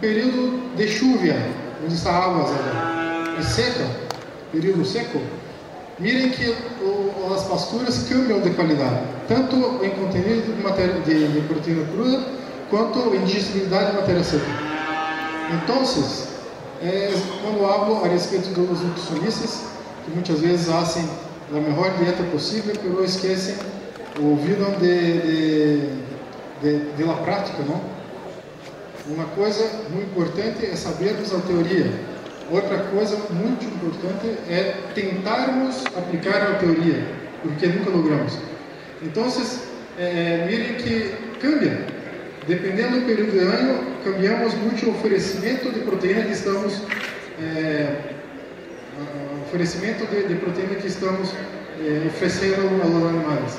período de chuva, onde essa água é seca, período seco, mirem que as pasturas cambiam de qualidade, tanto em conteúdo de proteína cruda, quanto em digestibilidade de matéria seca. Então, quando hablo a respeito dos nutricionistas, que muitas vezes fazem a melhor dieta possível, mas esquecem ou olvidam de la prática, não? Uma coisa muito importante é sabermos a teoria. Outra coisa muito importante é tentarmos aplicar a teoria, porque nunca logramos. Então, mirem que cambia. Dependendo do período de ano, cambiamos muito o oferecimento de proteína que estamos oferecendo aos animais.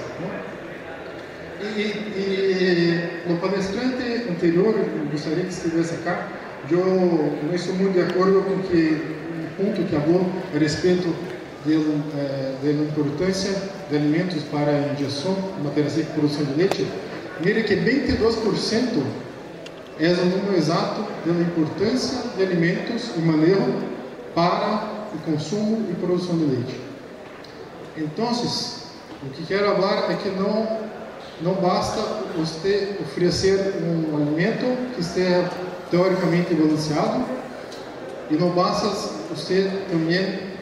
E no palestrante anterior, eu gostaria que estivesse cá, eu não estou muito de acordo com o ponto que falou a respeito da importância de alimentos para a injeção, matéria seca e produção de leite. Mire que 22% é o número exato da importância de alimentos e manejo para o consumo e produção de leite. Então, o que quero falar é que não basta você oferecer um alimento que esteja teoricamente balanceado, e não basta você também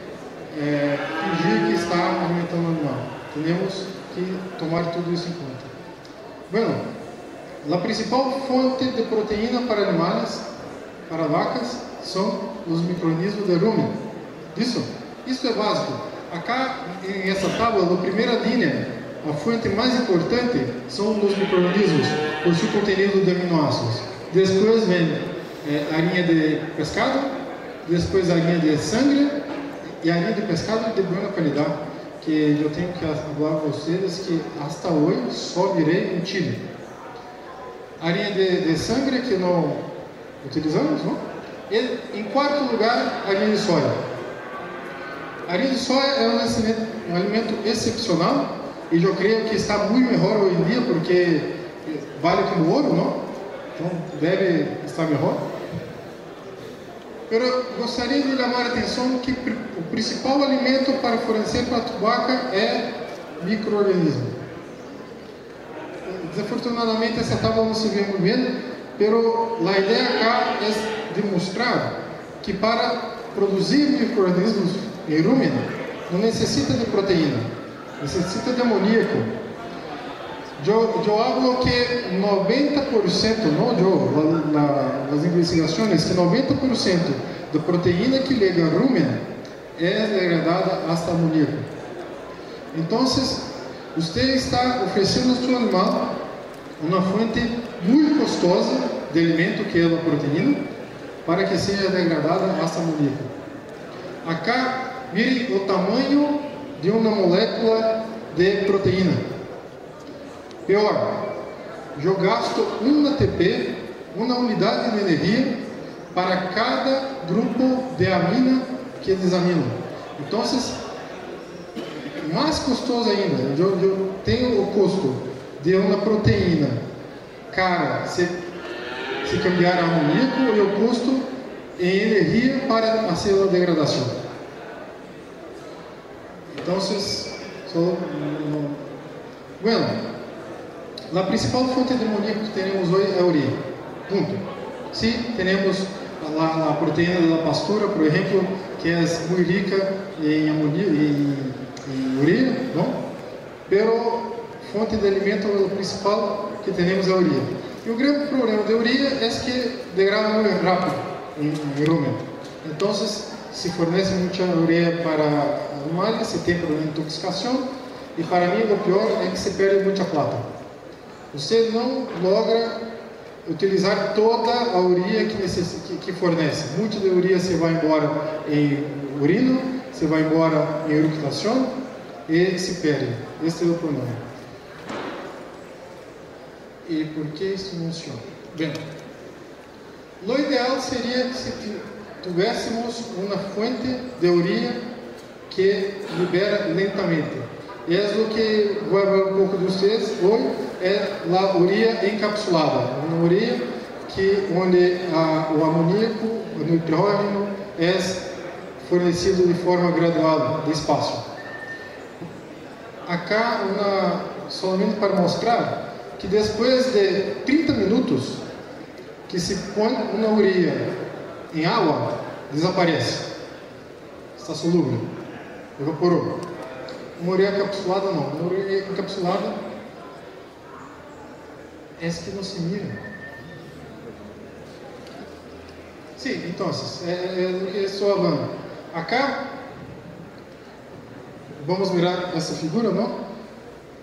fingir que está alimentando o animal. Temos que tomar tudo isso em conta. Bueno, a principal fonte de proteína para animais, para vacas, são os micro-organismos de rumen. Isso é básico. Acá, nessa tábua, na primeira linha, a fonte mais importante são os micro-organismos, por seu conteúdo de aminoácidos. Depois vem a linha de pescado, depois a linha de sangue e a linha de pescado de boa qualidade, que eu tenho que falar para vocês que até hoje só virei em Chile. A linha de sangue que não utilizamos, não? E, em quarto lugar, a linha de soja. A linha de soja é um alimento excepcional e eu creio que está muito melhor hoje em dia porque vale como ouro, não? Então deve estar melhor. Mas gostaria de chamar a atenção que o principal alimento para fornecer para a vaca é micro-organismo. Desafortunadamente essa tábua não se vê muito bem, mas a ideia cá é demonstrar que para produzir micro-organismos em rumen não necessita de proteína, necessita de amoníaco. Eu falo que 90%, nas investigações, que 90% da proteína que lega rumen é degradada hasta amoníaco. Então, você está oferecendo ao seu animal uma fonte muito custosa de alimento, que é a proteína, para que seja degradada hasta amoníaco. Acá, mire o tamanho de uma molécula de proteína. Pior, eu gasto 1 ATP, uma unidade de energia, para cada grupo de amina que examino. Então, mais custoso ainda, eu tenho o custo de uma proteína cara se cambiar a amoníaco e o custo em energia para fazer a degradação. Então, a principal fonte de amoníaco que temos hoje é a ureia. Ponto. Sim, temos a proteína da pastura, por exemplo, que é muito rica em ureia, não? Pero fonte de alimento principal que temos é a ureia. E o grande problema da ureia é que degrada muito rápido em rumen. Então, se fornece muita ureia para animais, se tem problema de intoxicação, e para mim o pior é que se perde muita plata. Você não logra utilizar toda a ureia que fornece. Muita da ureia se vai embora em urina, se vai embora em eructação e se perde. Esse é o problema. E por que isso não funciona? Bem, o ideal seria que se tivéssemos uma fonte de ureia que libera lentamente. E é o que vou falar um pouco de vocês hoje, é a ureia encapsulada. Uma ureia onde o amoníaco, o nitrógeno, é fornecido de forma gradual, despacio. Acá, solamente para mostrar que depois de 30 minutos que se põe uma ureia em água, desaparece. Está solúvel, evaporou. Uma ureia encapsulada não. Uma ureia encapsulada é que não se mira. Sim, então, estou falando. Acá, vamos mirar essa figura, não?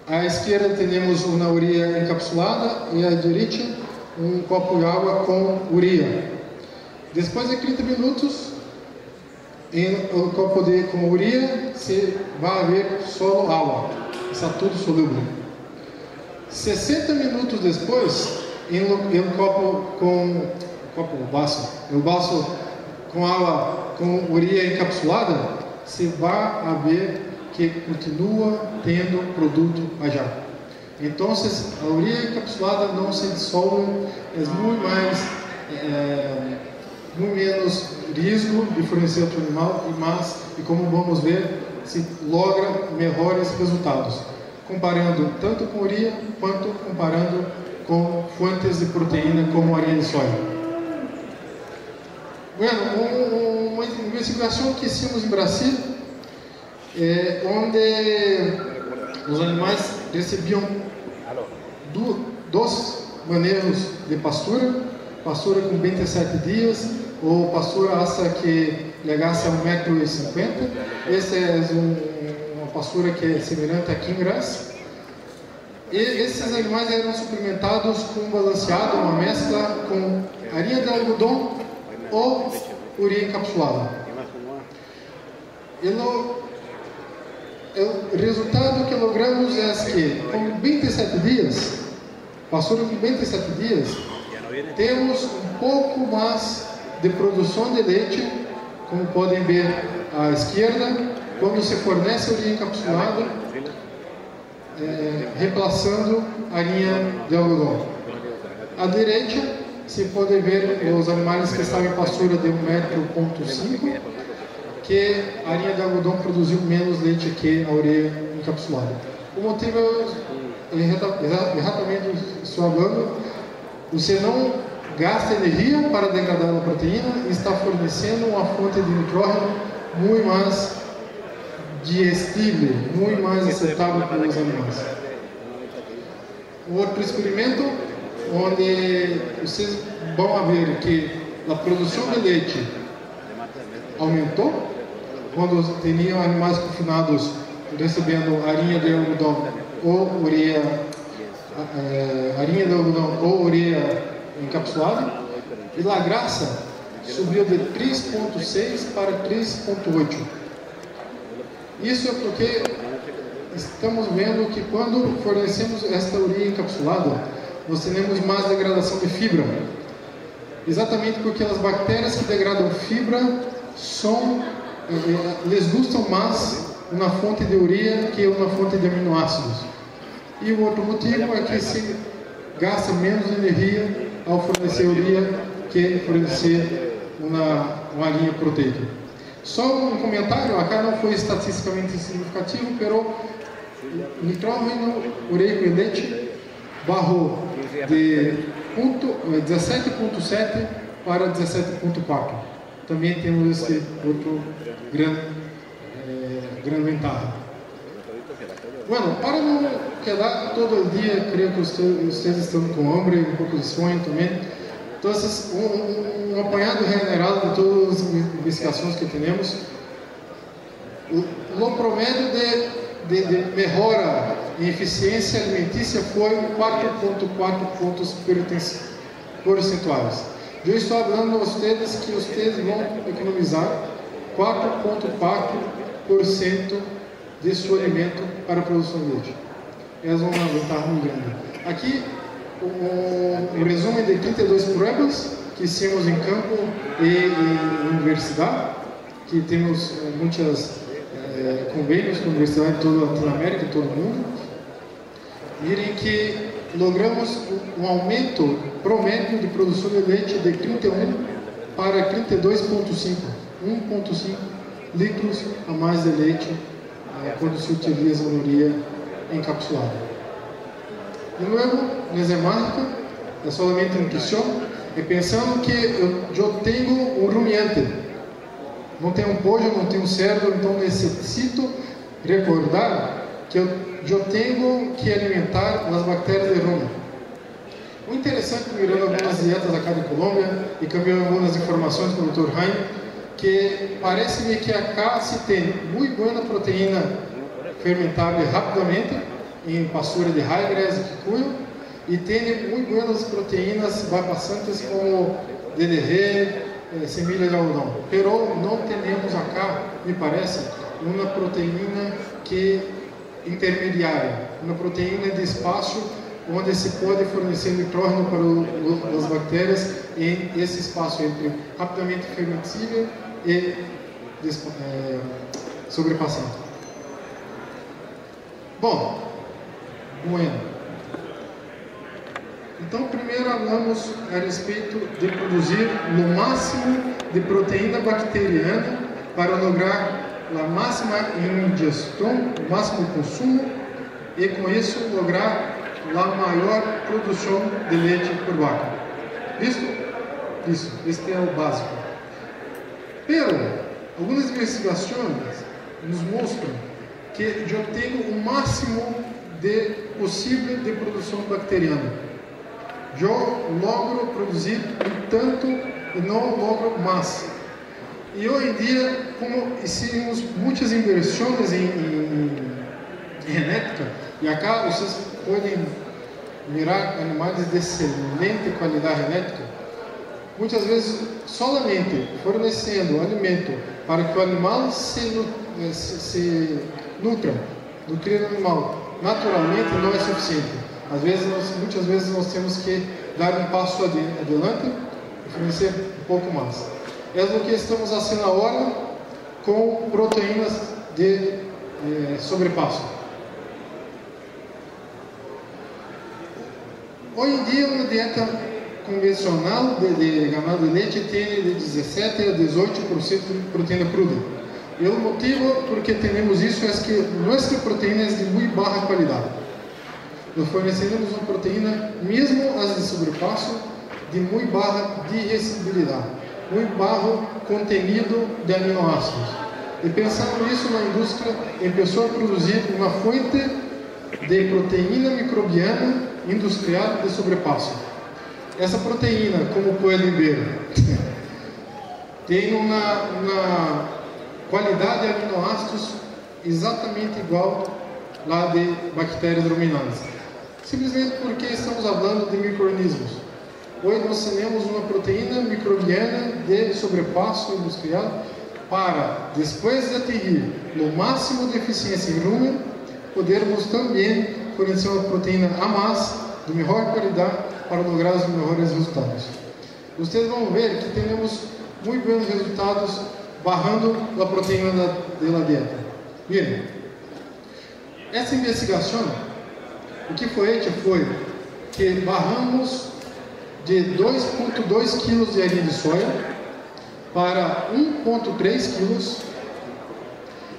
À esquerda temos uma ureia encapsulada e à direita um copo de água com ureia. Depois de 30 minutos, o copo com ureia, se vai haver só água, está tudo solúvel. 60 minutos depois, em um vaso com água com ureia encapsulada, se vai ver que continua tendo produto allá. Então, a ureia encapsulada não se dissolve, é muito menos risco de fornecer outro animal e como vamos ver, se logra melhores resultados, comparando tanto com ureia quanto comparando com fontes de proteína como areia de soja. Bueno, uma investigação que fizemos em Brasil, onde os animais recebiam dois manejos de pastura com 27 dias, ou pastura hasta que chegasse a 1,50 m. Essa é uma pastura que é semelhante a Kingrass. E esses animais eram suplementados com um balanceado, uma mescla com farinha de algodão ou ureia encapsulada. O resultado que logramos é que, com 27 dias, pastura com 27 dias, temos um pouco mais de produção de leite, como podem ver à esquerda, quando se fornece ureia encapsulada, reemplaçando a linha de algodão. À direita, se pode ver os animais que estavam em pastura de 1,5 m, que a linha de algodão produziu menos leite que a ureia encapsulada. O motivo é exatamente falando, você não gasta energia para degradar a proteína e está fornecendo uma fonte de nitrógeno muito mais digestível, muito mais aceitável para os animais. Outro experimento, onde vocês vão ver que a produção de leite aumentou quando tinham animais confinados recebendo farinha de algodão ou ureia, farinha de algodão ou ureia encapsulada, e a graça subiu de 3,6 para 3,8. Isso é porque estamos vendo que quando fornecemos esta ureia encapsulada, nós temos mais degradação de fibra. Exatamente porque as bactérias que degradam fibra lhes gustam mais uma fonte de ureia que uma fonte de aminoácidos. E o outro motivo é que se gasta menos energia ao fornecer ureia que fornecer uma linha proteica. Só um comentário, acá não foi estatisticamente significativo, mas nitrógeno ureico e leite barrou de 17,7 para 17,4. Também temos esse outro grande ventaja. Bueno, para não quedar todo o dia, creio que vocês estão com hambre, um pouco de sonho também. Então, um apanhado general de todas as investigações que temos. O promédio de melhora em eficiência alimentícia foi 4,4 pontos percentuais. Eu estou falando a vocês que vocês vão economizar 4,4% de seu alimento para a produção de leite. É uma vantagem muito grande. Aqui, um resumo de 32 provas que fizemos em campo e em universidade, que temos muitos convênios com universidades de toda a Latinoamérica e todo o mundo. Mirem que logramos um aumento promédio de produção de leite de 31 para 32,5, 1,5 litros a mais de leite quando se utiliza a urea encapsulada. De novo, não é mágica, é somente intuição, e pensando que eu tenho um rumiante, não tenho um pollo, não tenho um cerdo, então necessito recordar que eu tenho que alimentar as bactérias de rumen. O interessante, mirando algumas dietas acá de Colômbia e cambiando algumas informações com o Dr. Jaime, que parece-me que acá se tem muito boa proteína fermentável rapidamente, em pastura de raigrass e quicuyo, e tem muito boas proteínas bastante como DDG, semilha de algodão. Pero não temos acá, me parece, uma proteína que intermediária, uma proteína de espaço onde se pode fornecer nitrógeno para as bactérias em esse espaço entre rapidamente fermentível e sobrepassante. Bom, bueno. Então, primeiro falamos a respeito de produzir no máximo de proteína bacteriana para lograr a máxima ingestão, o máximo consumo e com isso lograr a maior produção de leite por vaca. Isso? Isso. Este é o básico. Pero, algumas investigações nos mostram que eu tenho o máximo de possível de produção bacteriana. Eu logro produzir um tanto e não logro mais. E hoje em dia, como hicimos muitas inversões em genética, e acá vocês podem mirar animais de excelente qualidade genética, muitas vezes solamente fornecendo alimento para que o animal se nutra, nutrir o animal naturalmente não é suficiente. Muitas vezes nós temos que dar um passo adiante e fornecer um pouco mais. É o que estamos fazendo agora com proteínas de sobrepasso. Hoje em dia, uma dieta convencional de ganado de leite tem de 17 a 18% de proteína cruda. E o motivo por que temos isso é que nossa proteína é de muito baixa qualidade. Nós fornecemos uma proteína, mesmo as de sobrepasso, de muito baixa digestibilidade, muito baixo contenido de aminoácidos. E pensando nisso, na indústria começou a produzir uma fonte de proteína microbiana industrial de sobrepasso. Essa proteína, como podem ver, tem uma qualidade de aminoácidos exatamente igual lá de bactérias ruminantes. Simplesmente porque estamos falando de micro-organismos. Hoje nós temos uma proteína microbiana de sobrepasso industrial para, depois de atingir no máximo de eficiência em rumen, podermos também fornecer uma proteína a mais, de melhor qualidade, para lograr os melhores resultados. Vocês vão ver que temos muito bons resultados barrando a proteína da dieta. Miren, essa investigação, o que foi hecho foi que barramos de 2,2 kg de farinha de soja para 1,3 kg,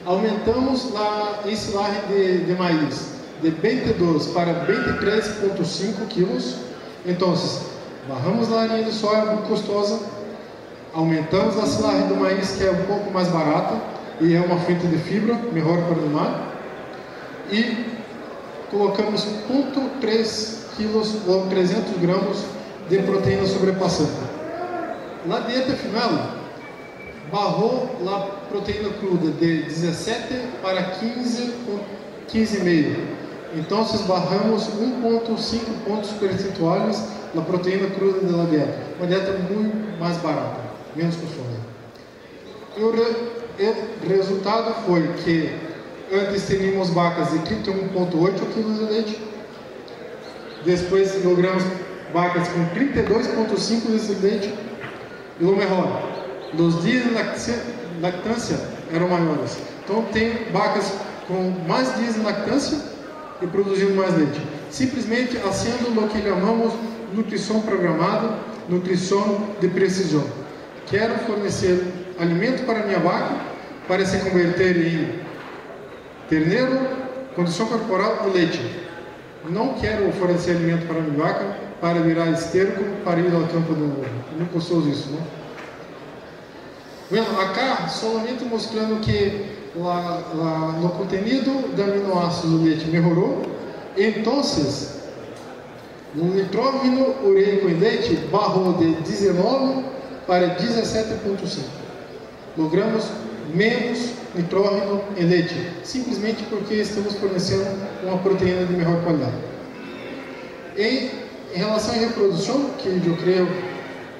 aumentamos a ensilagem de maíz de 22 para 23,5 kg. Então, barramos a farinha de soja muito custosa, aumentamos a silagem do maíz, que é um pouco mais barata e é uma fonte de fibra, melhor para o animal, e colocamos 0,3 kg ou 300 gramas de proteína sobrepassante. Na dieta final, barrou a proteína cruda de 17 para 15,5. Então, barramos 1,5 pontos percentuais na proteína cruda da dieta. Uma dieta muito mais barata, menos custosa. E o resultado foi que antes tínhamos vacas de 31,8 kg de leite, depois logramos vacas com 32,5 kg de leite, e o melhor, os dias de lactância eram maiores. Então tem vacas com mais dias de lactância e produzindo mais leite. simplesmente fazendo o que chamamos nutrição programada, nutrição de precisão. Quero fornecer alimento para minha vaca para se converter em terneiro, condição corporal e leite. Não quero fornecer alimento para minha vaca para virar esterco para ir ao campo de novo. Nunca usou isso, não? Bueno, acá solamente mostrando que no contenido de aminoácidos do leite melhorou. Então, o nitrógeno ureico em leite barrou de 19 para 17,5. Logramos menos nitrógeno em leite, simplesmente porque estamos fornecendo uma proteína de melhor qualidade. Em relação à reprodução, que eu creio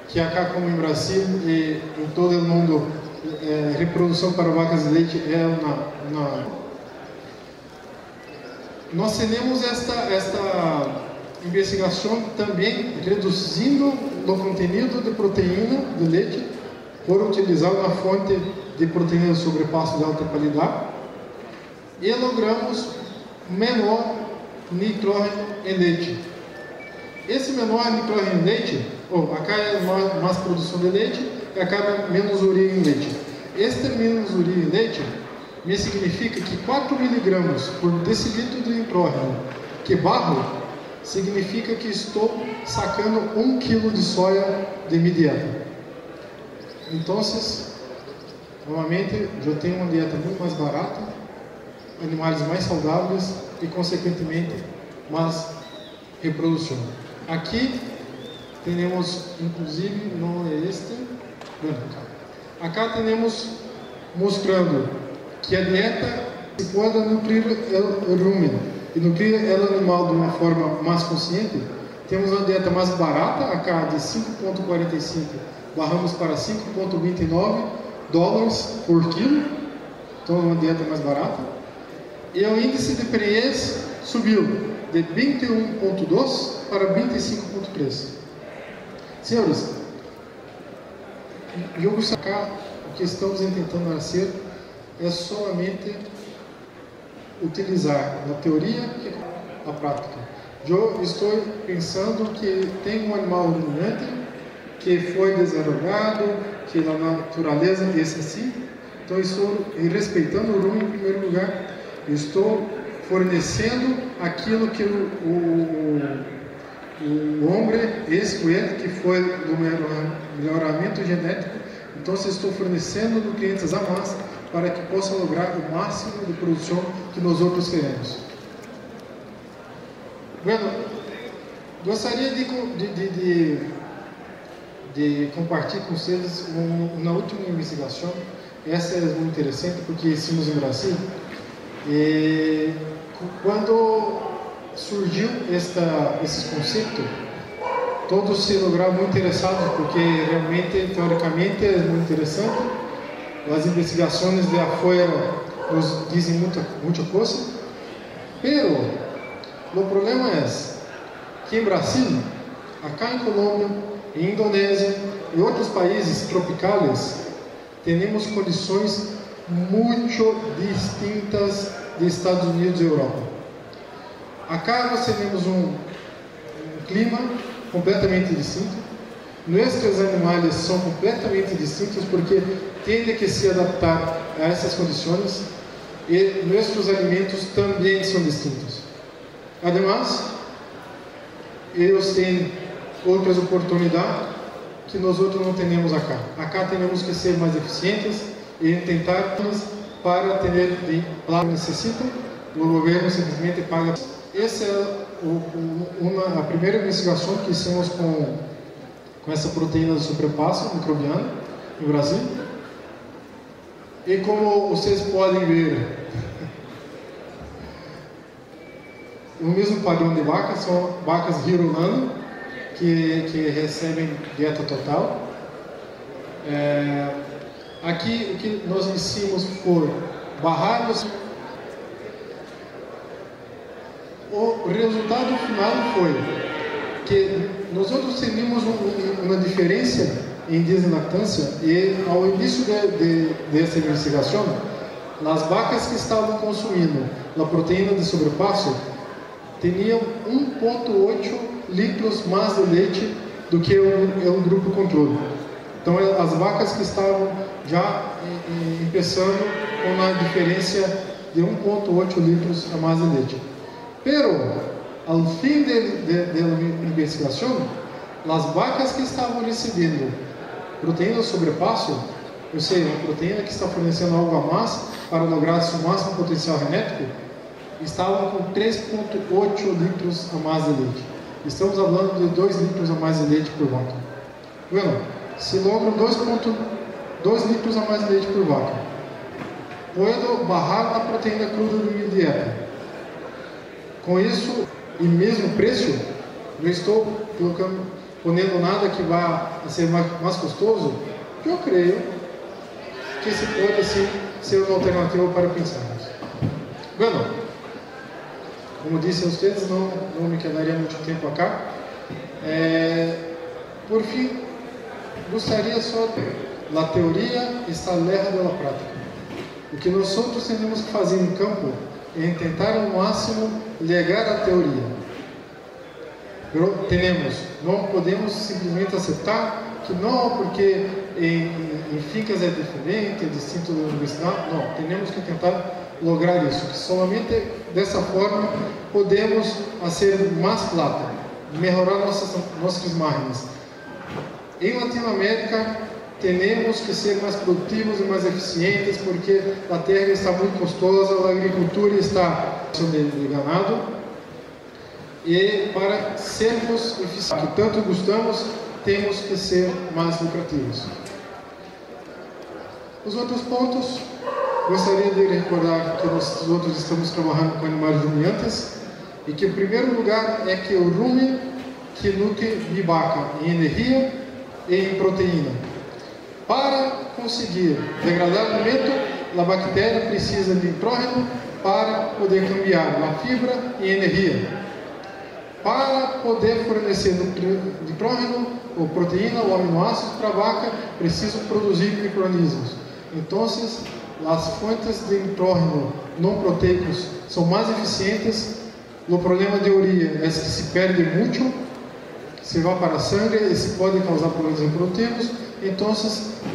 que acá como em Brasil e em todo o mundo, reprodução para vacas de leite é nós temos esta investigação também reduzindo o conteúdo de proteína de leite por utilizar uma fonte de proteína de sobrepasso de alta qualidade e logramos menor nitrógeno em leite. Esse menor nitrógeno em leite, acá é mais produção de leite e acaba menos ureia em leite. Este menos ureia em leite me significa que 4 miligramas por decilitro de nitrógeno que barro, significa que estou sacando 1 kg de soja de minha dieta. Então, novamente, eu tenho uma dieta muito mais barata, animais mais saudáveis e, consequentemente, mais reprodução. Aqui temos, inclusive, não é este, acá temos mostrando que a dieta se pode nutrir o rumen e nutrir o animal de uma forma mais consciente. Temos uma dieta mais barata, acá de 5,45 barramos para 5,29 dólares por quilo, então é uma dieta mais barata. E o índice de PRES subiu de 21,2 para 25,3. Senhores, eu vou sacar o que estamos tentando fazer é somente utilizar na teoria e na prática. Eu estou pensando que tem um animal ruminante que foi desarrollado, que na natureza é assim. Então, estou respeitando o rumen em primeiro lugar. Estou fornecendo aquilo que o homem escolheu, que foi do melhoramento genético. Então, estou fornecendo nutrientes a mais para que possa lograr o máximo de produção que nós outros queremos. Bueno, gostaria de compartilhar com vocês uma última investigação. Essa é muito interessante porque estamos em Brasil. E quando surgiu esse conceito, todos se lograram muito interessados porque realmente, teoricamente, é muito interessante. As investigações de afuera nos dizem muita coisa. Pero o problema é que em Brasil, acá em Colômbia, em Indonésia e outros países tropicais, temos condições muito distintas de Estados Unidos e Europa. Acá nós temos um clima completamente distinto. Nossos animais são completamente distintos porque têm que se adaptar a essas condições e nossos alimentos também são distintos. Ademais, eles têm outras oportunidades que nós outros não temos acá. Acá temos que ser mais eficientes e tentar para ter lá necessitam. O governo simplesmente paga. Essa é a primeira investigação que fizemos com essa proteína de sobrepasso microbiano no Brasil. E como vocês podem ver, o mesmo padrão de vacas, são vacas Hirulano, que recebem dieta total. Aqui o que nós hicimos foi barrarmos. O resultado final foi que nós outros tínhamos uma diferença em deslactância e ao início dessa investigação, as vacas que estavam consumindo a proteína de sobrepasso tinham 1,8 litros mais de leite do que o grupo controle. Então, as vacas que estavam já começando com a diferença de 1,8 litros a mais de leite. Pero, ao fim da investigação, as vacas que estavam recebendo proteína sobrepasso, ou seja, uma proteína que está fornecendo algo a mais para lograr seu máximo potencial genético, estavam com 3,8 litros a mais de leite. Estamos falando de 2 litros a mais de leite por vaca. Bueno, se logram 2,2 litros a mais de leite por vaca, puedo bajar a proteína cruda da minha dieta. Com isso, e mesmo preço, não estou ponendo nada que vá ser mais custoso. Eu creio que esse pode sim ser uma alternativa para pensarmos. Bueno, como disse a vocês, não me quedaria muito tempo acá. Por fim, gostaria só de a teoria está lejos da prática. O que nós temos que fazer em campo é tentar ao máximo ligar a teoria. Não podemos simplesmente aceitar que não, porque em fincas é diferente, é distinto da universidade. Não, temos que tentar lograr isso, que somente dessa forma podemos fazer mais plata, melhorar nossas margens. Em Latinoamérica, temos que ser mais produtivos e mais eficientes, porque a terra está muito custosa, a agricultura está sendo ganado, e para sermos eficientes, que tanto gostamos, temos que ser mais lucrativos. Os outros pontos, gostaria de recordar que nós outros estamos trabalhando com animais ruminantes, e que, em primeiro lugar, é que o rumen que nutre de vaca em energia e em proteína. Para conseguir degradar o alimento, a bactéria precisa de nitrógeno para poder cambiar a fibra em energia. Para poder fornecer nitrógeno, ou proteína, ou aminoácidos para a vaca, precisa produzir micro-organismos. Então, as fontes de nitrógeno não proteicos são mais eficientes. O problema de uria é que se perde muito, se vai para a sangue e se pode causar problemas reprodutivos. Então,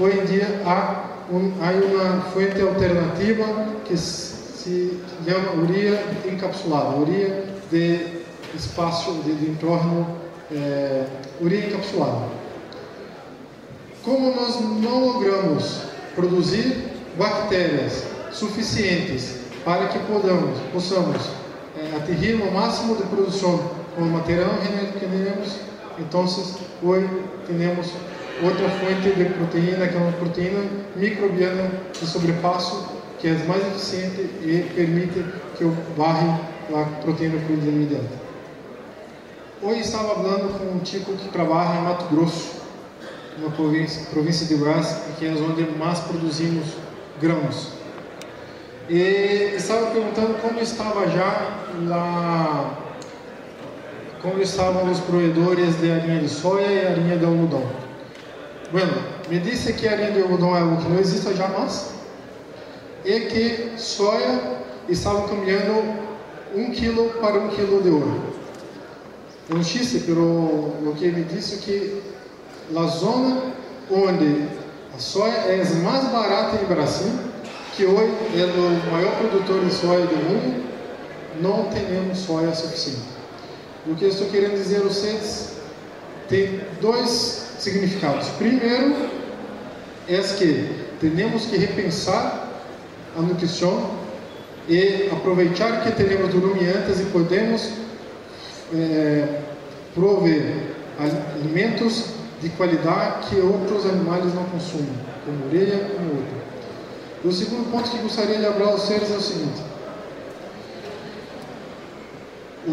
hoje em dia há uma fonte alternativa que se chama uria encapsulada, uria de espaço de nitrógeno, uria encapsulada. Como nós não logramos produzir bactérias suficientes para que possamos atingir o máximo de produção com o material genético que temos, então hoje temos outra fonte de proteína, que é uma proteína microbiana de sobrepasso, que é mais eficiente e permite que eu barre a proteína cruda imediata. Hoje estava falando com um tipo que trabalha em Mato Grosso, na província de Goiás, que é onde mais produzimos grãos. E estava perguntando como estava já lá, como estavam os provedores de farinha de soja e farinha de algodão. Bueno, me disse que a farinha de algodão é algo que não existe já mais, e que soja estava cambiando 1 quilo para 1 quilo de ouro. É um chiste, pero o que me disse que a zona onde a soja é mais barata em Brasil, que hoje é o maior produtor de soja do mundo, não temos soja suficiente. O que eu estou querendo dizer a vocês tem dois significados. Primeiro, é que temos que repensar a nutrição e aproveitar que temos ruminantes e podemos prover alimentos de qualidade que outros animais não consumem, como orelha, como outro. O segundo ponto que gostaria de falar aos senhores é o seguinte: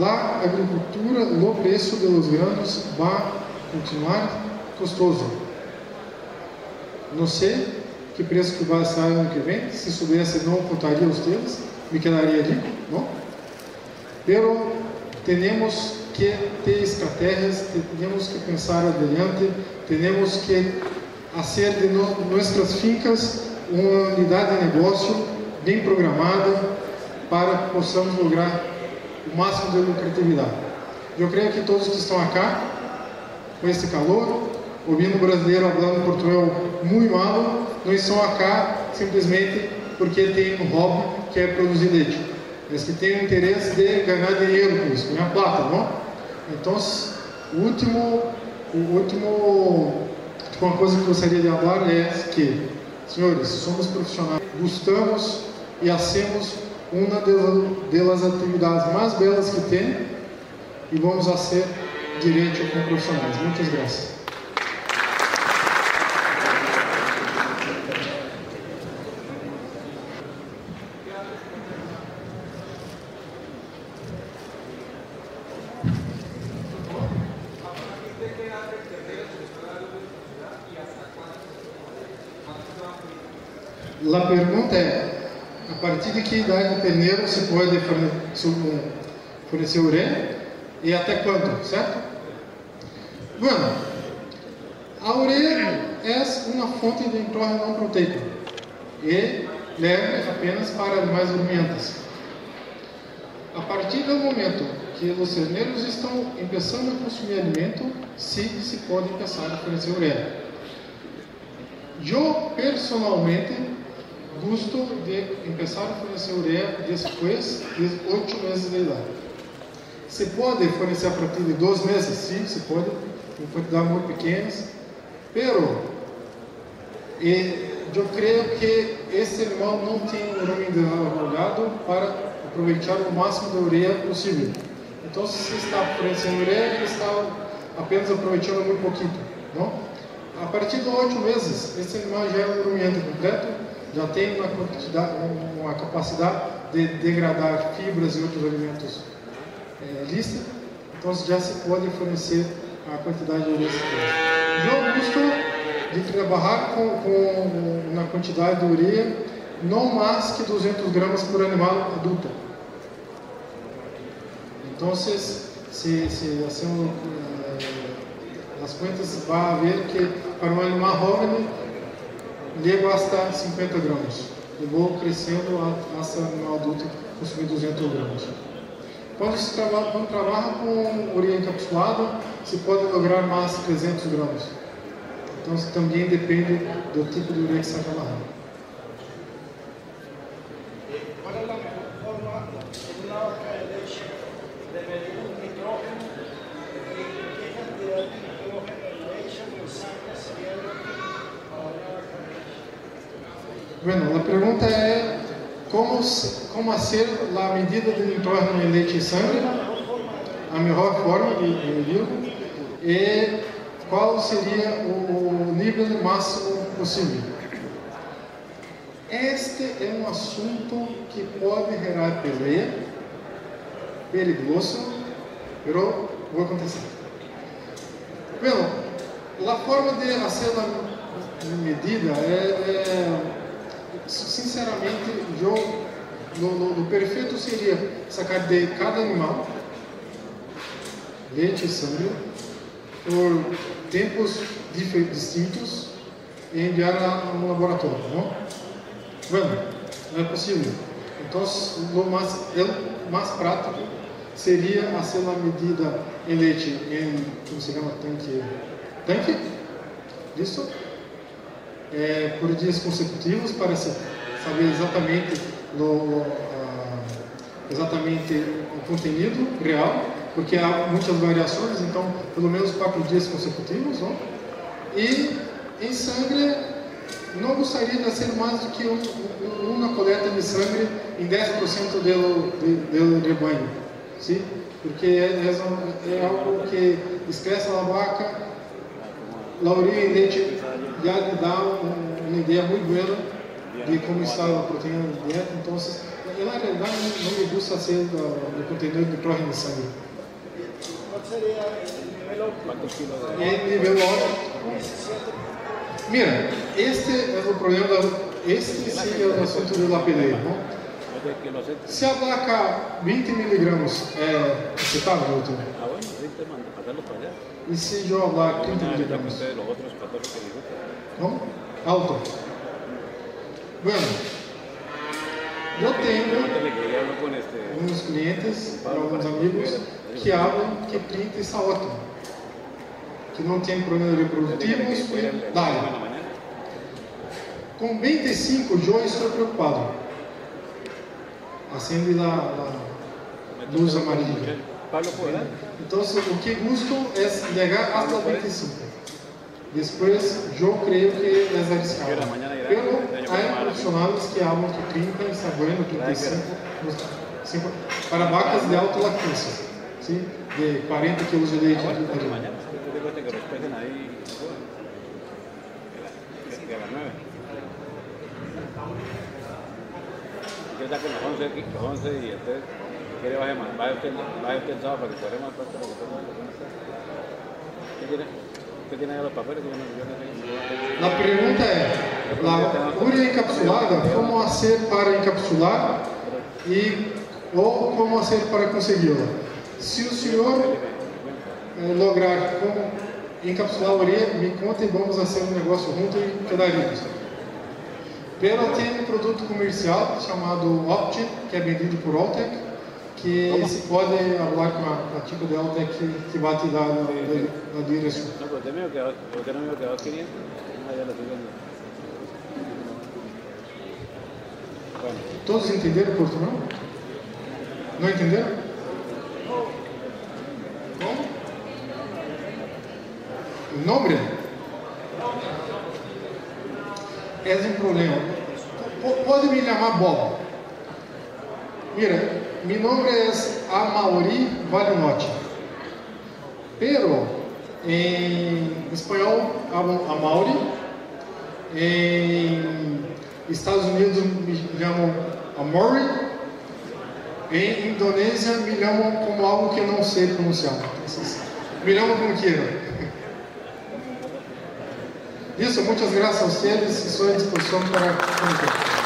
a agricultura, o preço dos grãos vai continuar custoso. Não sei que preço que vai sair no ano que vem. Se soubesse, não contaria os teus, me quedaria rico, não? Pero temos que ter estratégias, temos que pensar adiante, temos que fazer de nossas fincas uma unidade de negócio bem programada para que possamos lograr o máximo de lucratividade. Eu creio que todos que estão aqui, com esse calor, ouvindo um brasileiro falando português muito malo, não estão aqui simplesmente porque tem um hobby que é produzir leite. Eles que têm o interesse de ganhar dinheiro com isso, ganhar plata, não? Então, uma coisa que gostaria de falar é que, senhores, somos profissionais, gostamos e hacemos uma das atividades mais belas que tem e vamos a ser direito como profissionais. Muitas graças. A pergunta é, a partir de que idade de terneiro se pode fornecer ureia e até quando, certo? Bueno, a ureia é uma fonte de nitrógeno não proteico e leve apenas para animais ruminantes. A partir do momento que os terneiros estão começando a consumir alimento, sim, se pode começar a fornecer ureia. Eu, personalmente, gosto de começar a fornecer ureia depois de 8 meses de idade. Se pode fornecer a partir de 2 meses? Sim, se pode, em quantidades muito pequenas. Pero, eu creio que esse animal não tem um rumen de molhado para aproveitar o máximo de ureia possível. Então, se está fornecendo ureia, ele está apenas aproveitando muito pouquinho, não? A partir de 8 meses, esse animal já é um ruminante completo, já tem uma capacidade de degradar fibras e outros alimentos lícitos, então já se pode fornecer a quantidade de ureia que tem. Eu gosto de trabalhar com uma quantidade de ureia não mais que 200 gramas por animal adulto. Então, se assim, as contas vai ver que para um animal jovem ele gasta 50 gramas. Eu vou crescendo até o animal adulto consumir 200 gramas. Quando se trabalha com ureia encapsulada, se pode lograr mais 300 gramas. Então, isso também depende do tipo de ureia que você está trabalhando. ¿Cuál es la mejor forma en una vaca de leche de medir un nitrógeno? ¿Qué cantidad de nitrógeno en leche o en sangre sería lo que para una vaca de leche? Bueno, a pergunta é como ser a medida de nitrógeno em leite e sangue, a melhor forma de medir, e qual seria o nível máximo possível. Este é um assunto que pode gerar peleia, perigoso, mas vai acontecer. Bueno, a forma de fazer a medida sinceramente, no perfeito seria sacar de cada animal leite e sangue por tempos distintos e enviar a um laboratório, não? Bueno, não é possível. Então, o mais prático seria fazer a medida em leite em, como se chama, tanque, isso? Por dias consecutivos para saber exatamente o conteúdo real, porque há muitas variações, então pelo menos 4 dias consecutivos, não? E em sangue, não gostaria de ser mais do que uma coleta de sangue em 10% do rebanho, sim? Porque é algo que estressa a vaca. A ureia em leite já lhe dá uma ideia muito boa de como está a proteína da dieta. Então, na realidade, não me gusta ser o conteúdo de nitrógeno de sangue. ¿Cuál sería el nivel E nível óptimo. Mira, este é o problema este sim é o assunto do lapeleio, não? Se a vaca 20 miligramas é aceitável, doutor? E se eu falar 30 miligramas? Como? Alto. Bueno, Eu tenho uns clientes, alguns amigos, que falam que 30 está ótimo, que não tem problemas reprodutivos e dá. Com 25 eu estou preocupado. Acende a luz amarilla. Então, o que gosto é chegar até 25. Depois, eu creio que é arriscado. Mas há profissionais que falam que 30 está bueno, 35, para vacas de alta lactância, ¿sí? De 40 quilos de leite. Yo saco los 11 y usted quiere baje más. Vaya usted el sábado para que podamos más. ¿Qué tiene? ¿Usted tiene los papeles? A pergunta é: a urea encapsulada, como fazer para encapsular ou como fazer para consegui-la? Se o senhor lograr como encapsular a urea, me conte e vamos fazer um negócio junto e quedaríamos. Pero tem um produto comercial chamado Optin, que é vendido por Altec, que se pode falar com a tipo de Altec que vai te dar a direção. Não, porque não me quedou 500, allá lo siguen. Bueno. Todos entenderam português? Não entenderam? Como? O nome? É um problema. Pode me chamar Bob. Mira, meu nome é Amaury Valinotti. Pero em espanhol hablo Amaury. Em Estados Unidos me chamam Amaury. Em Indonésia me chamam como algo que eu não sei pronunciar. Me chamam como quieram. Isso, muitas graças a vocês e estou à disposição para comunicar.